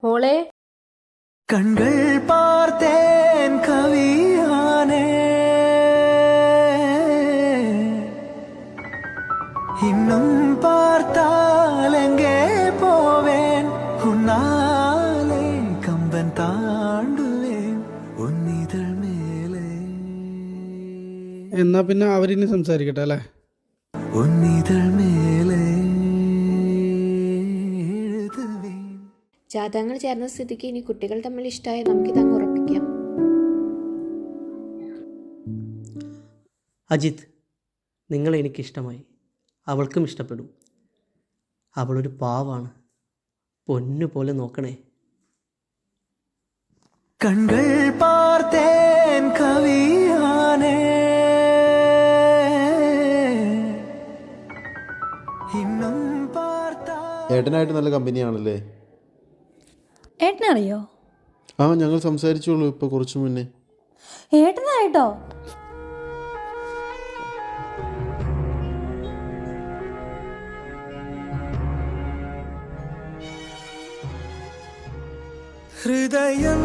മോളെ കൺകൾ പാർത്തേൻ കവിയാനേ இன்னும் பார்த்தால் எங்கே போவேன் உன்னாலே கம்பன் தாண்டுவேன் ഉന്നിതൾ മേലെ എന്നാ പിന്നെ അവരിനി സംസാരിക്കട്ടെ അല്ലേ? ഉന്നിതൾ മേലെ ജാതകങ്ങൾ ചേർന്ന സ്ഥിതിക്ക് ഇനി കുട്ടികൾ തമ്മിൽ ഇഷ്ടമായ നമുക്കിതങ്ങ് ഉറപ്പിക്കാം. അജിത്ത്, നിങ്ങളെ എനിക്കിഷ്ടമായി. അവൾക്കും ഇഷ്ടപ്പെടും. അവളൊരു പാവാണ്. പൊന്നു പോലെ നോക്കണേ. കൺകൾ പാർത്തേൻ കവിയാനേ ഇന്നും പാർത്താ. ഏട്ടനായിട്ട് നല്ല കമ്പനിയാണല്ലേ? ഏട്ടനറിയോ? ആ, ഞങ്ങൾ സംസാരിച്ചോളൂ ഇപ്പോൾ കുറച്ച് മുന്നേ. ഏട്ടനായിട്ടോ? ഹൃദയം